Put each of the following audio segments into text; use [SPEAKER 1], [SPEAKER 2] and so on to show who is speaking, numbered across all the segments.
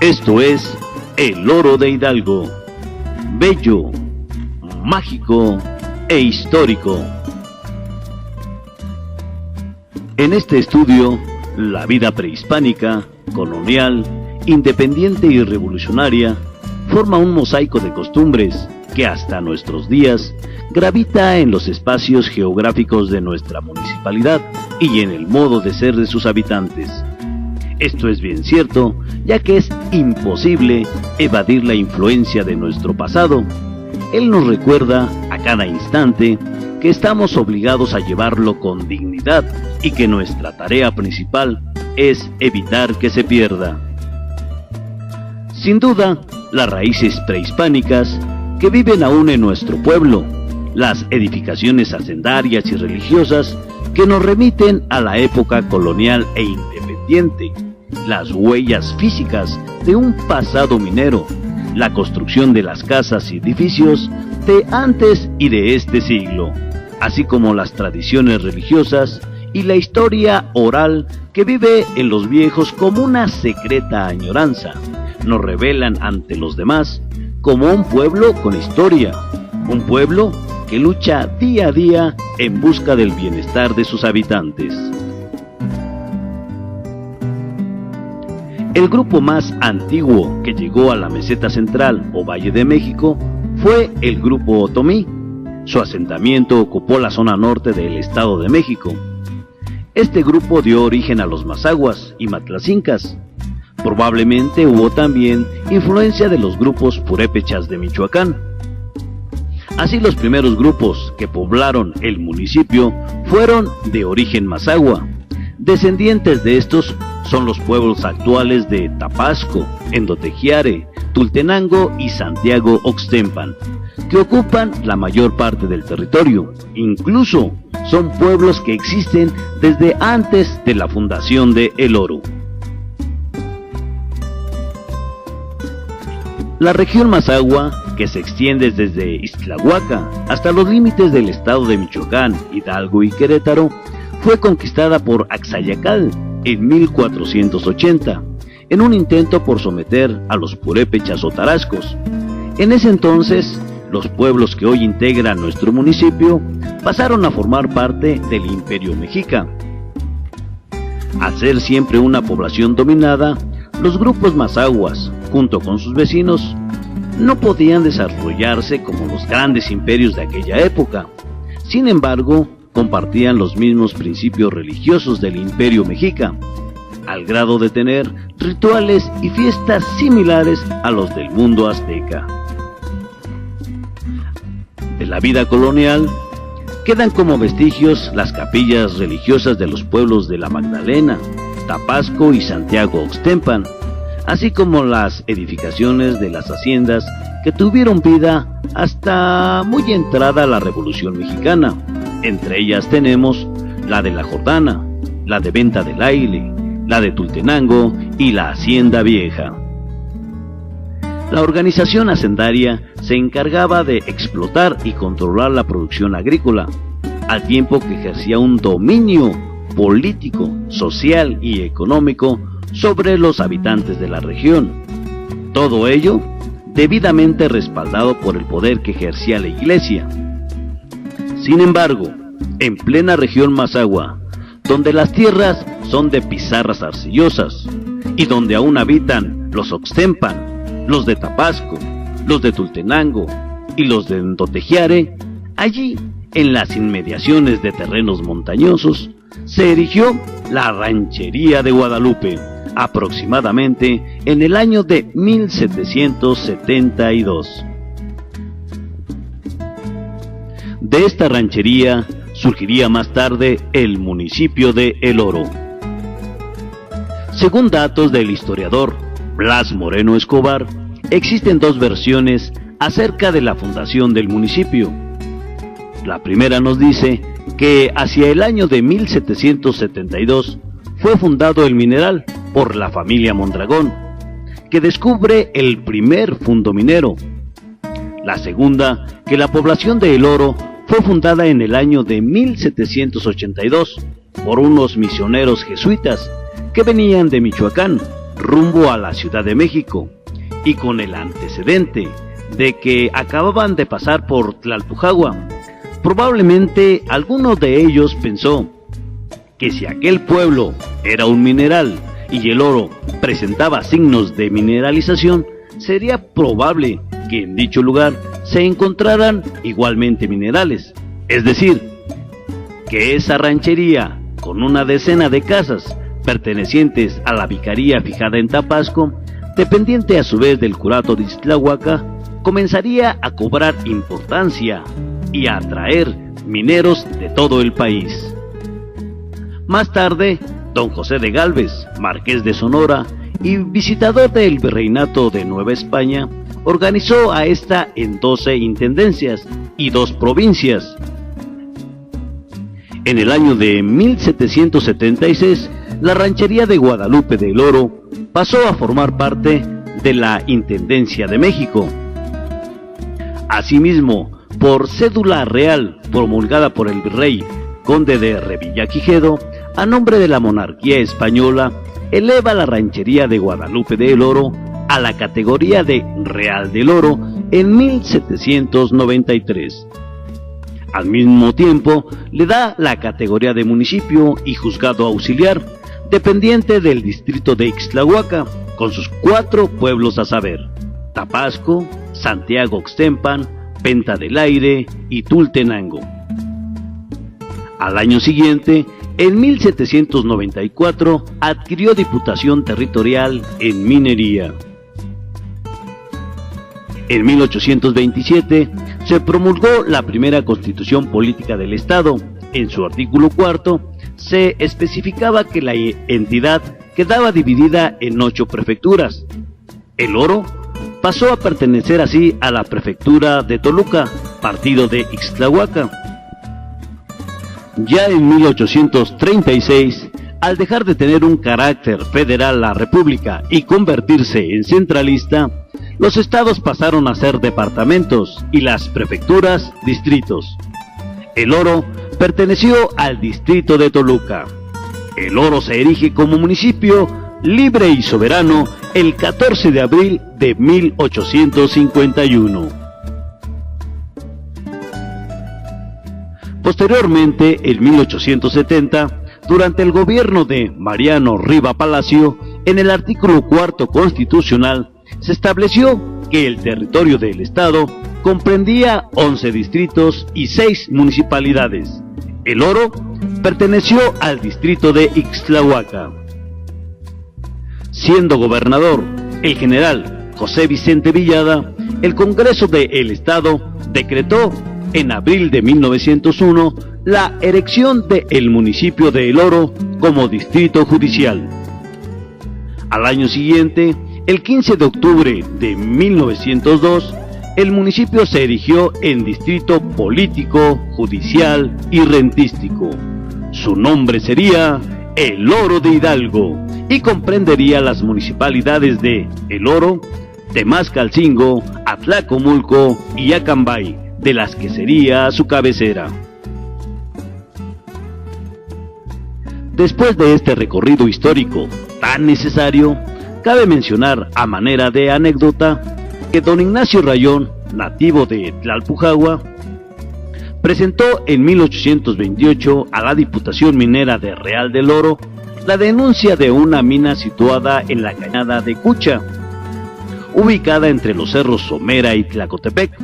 [SPEAKER 1] Esto es El Oro de Hidalgo, bello, mágico e histórico. En este estudio, la vida prehispánica, colonial, independiente y revolucionaria forma un mosaico de costumbres que hasta nuestros días gravita en los espacios geográficos de nuestra municipalidad y en el modo de ser de sus habitantes. Esto es bien cierto, ya que es imposible evadir la influencia de nuestro pasado. Él nos recuerda a cada instante que estamos obligados a llevarlo con dignidad y que nuestra tarea principal es evitar que se pierda. Sin duda, las raíces prehispánicas que viven aún en nuestro pueblo, las edificaciones hacendarias y religiosas que nos remiten a la época colonial e independiente, las huellas físicas de un pasado minero, la construcción de las casas y edificios de antes y de este siglo, así como las tradiciones religiosas y la historia oral que vive en los viejos como una secreta añoranza, nos revelan ante los demás como un pueblo con historia, un pueblo que lucha día a día en busca del bienestar de sus habitantes. El grupo más antiguo que llegó a la meseta central o Valle de México fue el grupo otomí. Su asentamiento ocupó la zona norte del Estado de México. Este grupo dio origen a los mazahuas y matlacincas. Probablemente hubo también influencia de los grupos purépechas de Michoacán. Así, los primeros grupos que poblaron el municipio fueron de origen mazahua. Descendientes de estos son los pueblos actuales de Tapasco, Endotejiare, Tultenango y Santiago Oxtempan, que ocupan la mayor parte del territorio. Incluso son pueblos que existen desde antes de la fundación de El Oro. La región mazahua, que se extiende desde Ixtlahuaca hasta los límites del estado de Michoacán, Hidalgo y Querétaro, fue conquistada por Axayacatl en 1480, en un intento por someter a los purépechas o tarascos. En ese entonces, los pueblos que hoy integran nuestro municipio pasaron a formar parte del Imperio Mexica. Al ser siempre una población dominada, los grupos mazahuas, junto con sus vecinos, no podían desarrollarse como los grandes imperios de aquella época. Sin embargo, compartían los mismos principios religiosos del Imperio Mexica, al grado de tener rituales y fiestas similares a los del mundo azteca. De la vida colonial, quedan como vestigios las capillas religiosas de los pueblos de La Magdalena, Tapasco y Santiago Oxtempan, así como las edificaciones de las haciendas que tuvieron vida hasta muy entrada la Revolución Mexicana. Entre ellas tenemos la de La Jordana, la de Venta del Aire, la de Tultenango y la Hacienda Vieja. La organización hacendaria se encargaba de explotar y controlar la producción agrícola, al tiempo que ejercía un dominio político, social y económico sobre los habitantes de la región. Todo ello debidamente respaldado por el poder que ejercía la Iglesia. Sin embargo, en plena región mazahua, donde las tierras son de pizarras arcillosas y donde aún habitan los Oxtempan, los de Tapasco, los de Tultenango y los de Endotejiare, allí, en las inmediaciones de terrenos montañosos, se erigió la Ranchería de Guadalupe, aproximadamente en el año de 1772. De esta ranchería surgiría más tarde el municipio de El Oro. Según datos del historiador Blas Moreno Escobar, existen dos versiones acerca de la fundación del municipio. La primera nos dice que hacia el año de 1772 fue fundado el mineral por la familia Mondragón, que descubre el primer fundo minero. La segunda, que la población de El Oro fue fundada en el año de 1782 por unos misioneros jesuitas que venían de Michoacán rumbo a la Ciudad de México, y con el antecedente de que acababan de pasar por Tlalpujahua, probablemente alguno de ellos pensó que si aquel pueblo era un mineral y el oro presentaba signos de mineralización, sería probable que en dicho lugar se encontraran igualmente minerales, es decir, que esa ranchería, con una decena de casas pertenecientes a la vicaría fijada en Tapasco, dependiente a su vez del curato de Ixtlahuaca, comenzaría a cobrar importancia y a atraer mineros de todo el país. Más tarde, don José de Gálvez, marqués de Sonora y visitador del Virreinato de Nueva España, organizó a esta en 12 intendencias y 2 provincias. En el año de 1776, la ranchería de Guadalupe del Oro pasó a formar parte de la Intendencia de México. Asimismo, por cédula real promulgada por el virrey conde de Revillagigedo, a nombre de la monarquía española, eleva la ranchería de Guadalupe del Oro a la categoría de Real del Oro en 1793. Al mismo tiempo, le da la categoría de municipio y juzgado auxiliar, dependiente del distrito de Ixtlahuaca, con sus 4 pueblos a saber: Tapasco, Santiago Oxtempan, Penta del Aire y Tultenango. Al año siguiente, en 1794, adquirió diputación territorial en minería. En 1827 se promulgó la primera Constitución Política del Estado. En su artículo 4 se especificaba que la entidad quedaba dividida en 8 prefecturas. El Oro pasó a pertenecer así a la prefectura de Toluca, partido de Ixtlahuaca. Ya en 1836, al dejar de tener un carácter federal la República y convertirse en centralista, los estados pasaron a ser departamentos y las prefecturas distritos. El Oro perteneció al distrito de Toluca. El Oro se erige como municipio libre y soberano el 14 de abril de 1851. Posteriormente, en 1870, durante el gobierno de Mariano Riva Palacio, en el artículo 4 constitucional, se estableció que el territorio del estado comprendía 11 distritos y 6 municipalidades. El Oro perteneció al distrito de Ixtlahuaca. Siendo gobernador el general José Vicente Villada, el Congreso del Estado decretó en abril de 1901 la erección del municipio de El Oro como distrito judicial. Al año siguiente, el 15 de octubre de 1902, el municipio se erigió en distrito político, judicial y rentístico. Su nombre sería El Oro de Hidalgo y comprendería las municipalidades de El Oro, Temascalcingo, Atlacomulco y Acambay, de las que sería su cabecera. Después de este recorrido histórico tan necesario, cabe mencionar a manera de anécdota que don Ignacio Rayón, nativo de Tlalpujahua, presentó en 1828 a la Diputación Minera de Real del Oro la denuncia de una mina situada en la cañada de Cucha, ubicada entre los cerros Somera y Tlacotepec.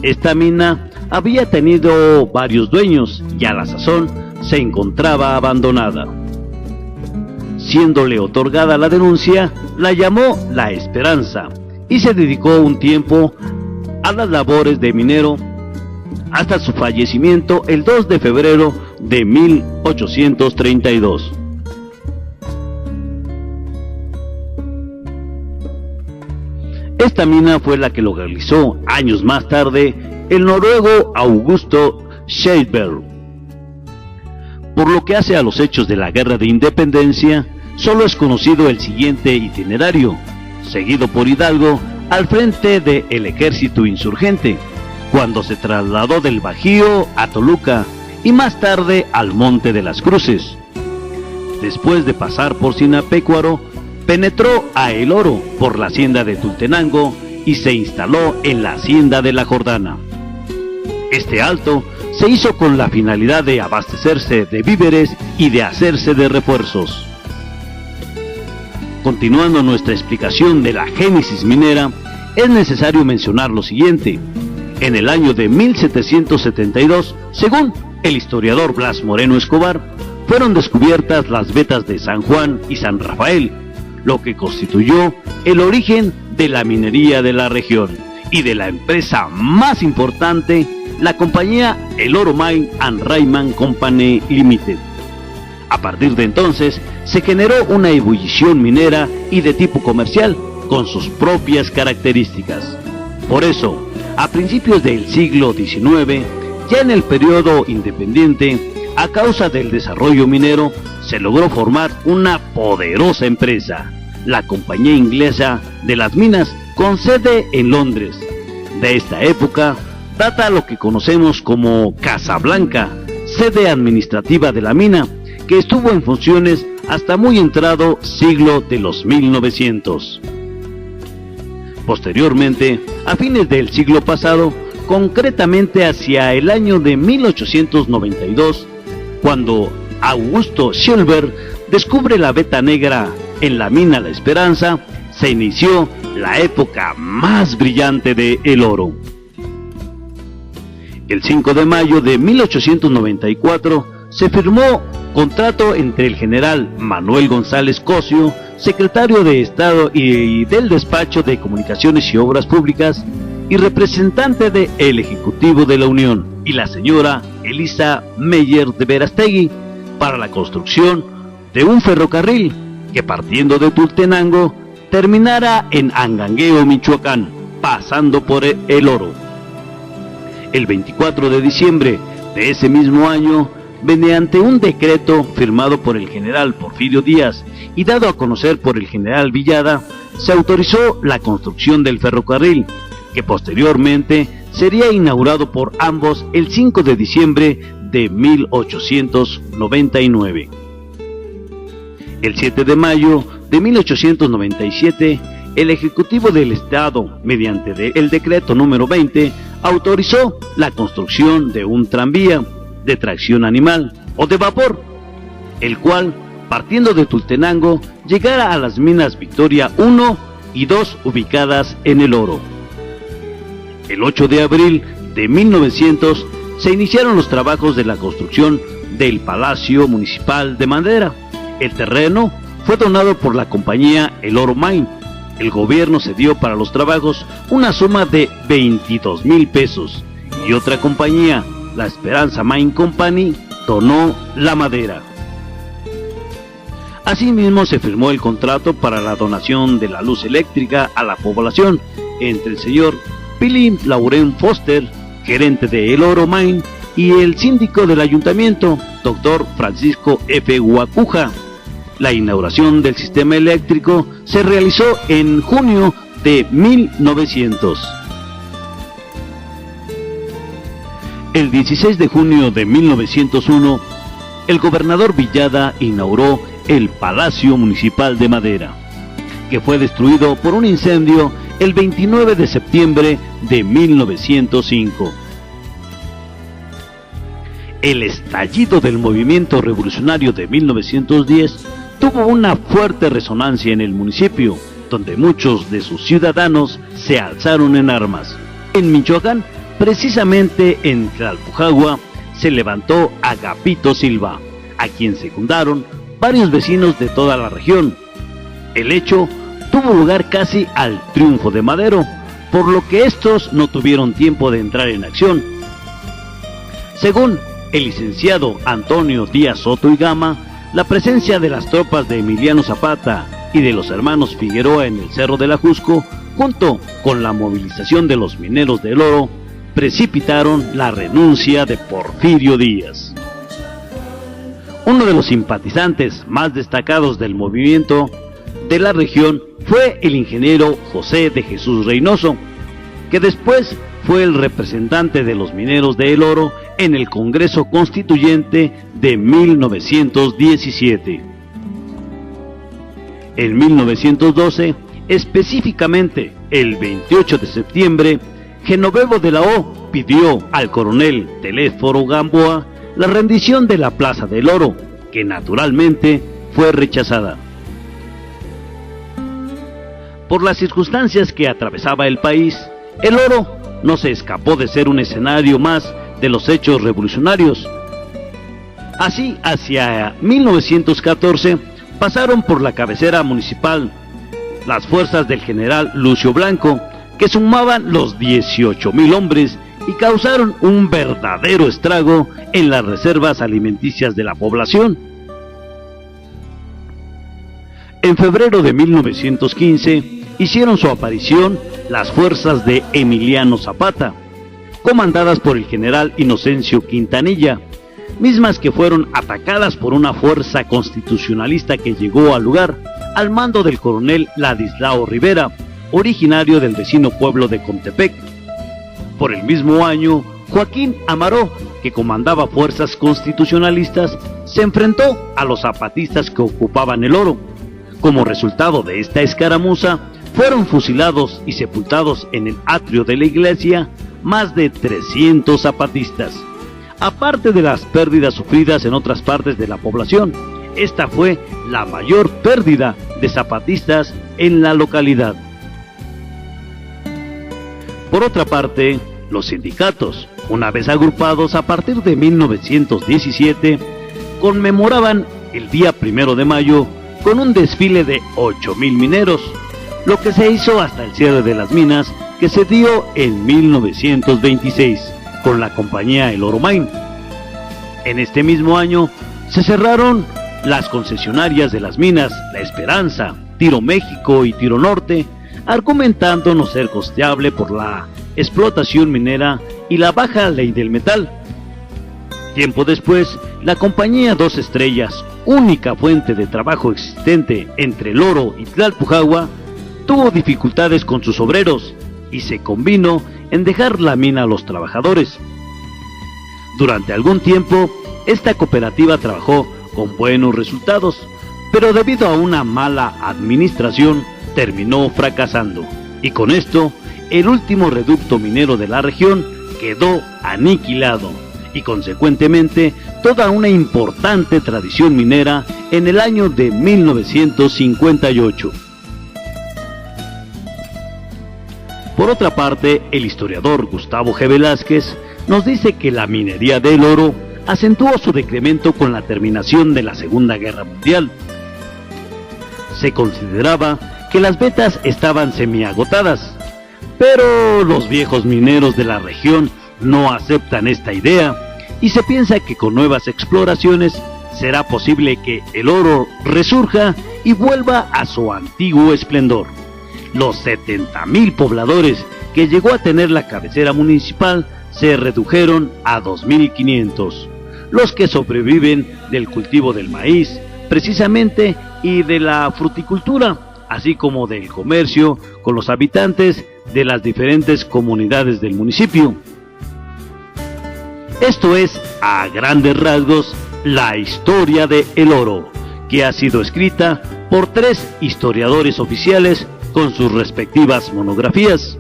[SPEAKER 1] Esta mina había tenido varios dueños y a la sazón se encontraba abandonada. Siéndole otorgada la denuncia, la llamó La Esperanza y se dedicó un tiempo a las labores de minero hasta su fallecimiento el 2 de febrero de 1832. Esta mina fue la que localizó años más tarde el noruego Augusto Scheidberg. Por lo que hace a los hechos de la Guerra de Independencia, solo es conocido el siguiente itinerario, seguido por Hidalgo al frente del ejército insurgente, cuando se trasladó del Bajío a Toluca y más tarde al Monte de las Cruces. Después de pasar por Sinapecuaro, penetró a El Oro por la hacienda de Tultenango y se instaló en la hacienda de La Jordana. Este alto se hizo con la finalidad de abastecerse de víveres y de hacerse de refuerzos. Continuando nuestra explicación de la génesis minera, es necesario mencionar lo siguiente. En el año de 1772, según el historiador Blas Moreno Escobar, fueron descubiertas las vetas de San Juan y San Rafael, lo que constituyó el origen de la minería de la región y de la empresa más importante, la compañía El Oro Mine and Railman Company Limited. A partir de entonces, se generó una ebullición minera y de tipo comercial, con sus propias características. Por eso, a principios del siglo XIX, ya en el periodo independiente, a causa del desarrollo minero, se logró formar una poderosa empresa, la Compañía Inglesa de las Minas, con sede en Londres. De esta época data lo que conocemos como Casablanca, sede administrativa de la mina, que estuvo en funciones hasta muy entrado siglo de los 1900. Posteriormente, a fines del siglo pasado, concretamente hacia el año de 1892, cuando Augusto Silver descubre la veta negra en la mina La Esperanza, se inició la época más brillante de El Oro. El 5 de mayo de 1894 se firmó contrato entre el general Manuel González Cosio, secretario de Estado y del Despacho de Comunicaciones y Obras Públicas, y representante del Ejecutivo de la Unión, y la señora Elisa Meyer de Verastegui, para la construcción de un ferrocarril que, partiendo de Tultenango, terminara en Angangueo, Michoacán, pasando por El Oro. El 24 de diciembre de ese mismo año, mediante un decreto firmado por el general Porfirio Díaz y dado a conocer por el general Villada, se autorizó la construcción del ferrocarril, que posteriormente sería inaugurado por ambos el 5 de diciembre de 1899. El 7 de mayo de 1897, el Ejecutivo del Estado, mediante el decreto número 20, autorizó la construcción de un tranvía de tracción animal o de vapor, el cual, partiendo de Tultenango, llegara a las minas Victoria 1 y 2 ubicadas en El Oro. El 8 de abril de 1900 se iniciaron los trabajos de la construcción del Palacio Municipal de Madera. El terreno fue donado por la compañía El Oro Mine. El gobierno cedió para los trabajos una suma de 22,000 pesos y otra compañía, La Esperanza Mine Company, donó la madera. Asimismo, se firmó el contrato para la donación de la luz eléctrica a la población entre el señor Philip Lauren Foster, gerente de El Oro Mine, y el síndico del ayuntamiento, Dr. Francisco F. Guacuja. La inauguración del sistema eléctrico se realizó en junio de 1900. El 16 de junio de 1901, el gobernador Villada inauguró el Palacio Municipal de Madera, que fue destruido por un incendio el 29 de septiembre de 1905. El estallido del movimiento revolucionario de 1910 tuvo una fuerte resonancia en el municipio, donde muchos de sus ciudadanos se alzaron en armas. En Michoacán, precisamente en Tlalpujagua, se levantó Agapito Silva, a quien secundaron varios vecinos de toda la región. El hecho tuvo lugar casi al triunfo de Madero, por lo que estos no tuvieron tiempo de entrar en acción. Según el licenciado Antonio Díaz Soto y Gama, la presencia de las tropas de Emiliano Zapata y de los hermanos Figueroa en el Cerro del Ajusco, junto con la movilización de los mineros del oro, precipitaron la renuncia de Porfirio Díaz. Uno de los simpatizantes más destacados del movimiento de la región fue el ingeniero José de Jesús Reynoso, que después fue el representante de los mineros de El Oro en el Congreso Constituyente de 1917. En 1912, específicamente el 28 de septiembre, Genovevo de la O pidió al coronel Telésforo Gamboa la rendición de la Plaza del Oro, que naturalmente fue rechazada. Por las circunstancias que atravesaba el país, el Oro no se escapó de ser un escenario más de los hechos revolucionarios. Así, hacia 1914, pasaron por la cabecera municipal las fuerzas del general Lucio Blanco, que sumaban los 18,000 hombres y causaron un verdadero estrago en las reservas alimenticias de la población. En febrero de 1915 hicieron su aparición las fuerzas de Emiliano Zapata, comandadas por el general Inocencio Quintanilla, mismas que fueron atacadas por una fuerza constitucionalista que llegó al lugar al mando del coronel Ladislao Rivera, originario del vecino pueblo de Contepec. Por el mismo año, Joaquín Amaró, que comandaba fuerzas constitucionalistas, se enfrentó a los zapatistas que ocupaban el Oro. Como resultado de esta escaramuza, fueron fusilados y sepultados en el atrio de la iglesia más de 300 zapatistas. Aparte de las pérdidas sufridas en otras partes de la población, esta fue la mayor pérdida de zapatistas en la localidad. Por otra parte, los sindicatos, una vez agrupados a partir de 1917, conmemoraban el día 1 de mayo con un desfile de 8,000 mineros, lo que se hizo hasta el cierre de las minas que se dio en 1926 con la compañía El Oro Mine. En este mismo año se cerraron las concesionarias de las minas La Esperanza, Tiro México y Tiro Norte, argumentando no ser costeable por la explotación minera y la baja ley del metal. Tiempo después, la compañía Dos Estrellas, única fuente de trabajo existente entre El Oro y Tlalpujahua, tuvo dificultades con sus obreros y se convino en dejar la mina a los trabajadores. Durante algún tiempo, esta cooperativa trabajó con buenos resultados, pero debido a una mala administración, terminó fracasando, y con esto, el último reducto minero de la región quedó aniquilado, y consecuentemente, toda una importante tradición minera en el año de 1958. Por otra parte, el historiador Gustavo G. Velázquez nos dice que la minería del oro acentuó su decremento con la terminación de la Segunda Guerra Mundial. Se consideraba que las vetas estaban semiagotadas, pero los viejos mineros de la región no aceptan esta idea y se piensa que con nuevas exploraciones será posible que el oro resurja y vuelva a su antiguo esplendor. Los 70,000 pobladores que llegó a tener la cabecera municipal se redujeron a 2,500, los que sobreviven del cultivo del maíz, precisamente, y de la fruticultura, así como del comercio con los habitantes de las diferentes comunidades del municipio. Esto es, a grandes rasgos, la historia de El Oro, que ha sido escrita por 3 historiadores oficiales con sus respectivas monografías.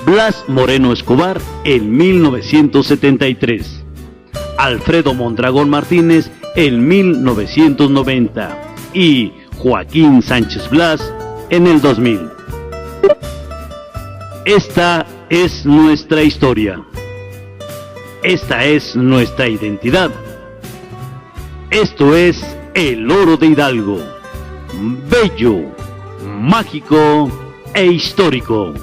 [SPEAKER 1] Blas Moreno Escobar en 1973, Alfredo Mondragón Martínez en 1990 y Joaquín Sánchez Blas en el 2000. Esta es nuestra historia. Esta es nuestra identidad. Esto es El Oro de Hidalgo, bello, mágico e histórico.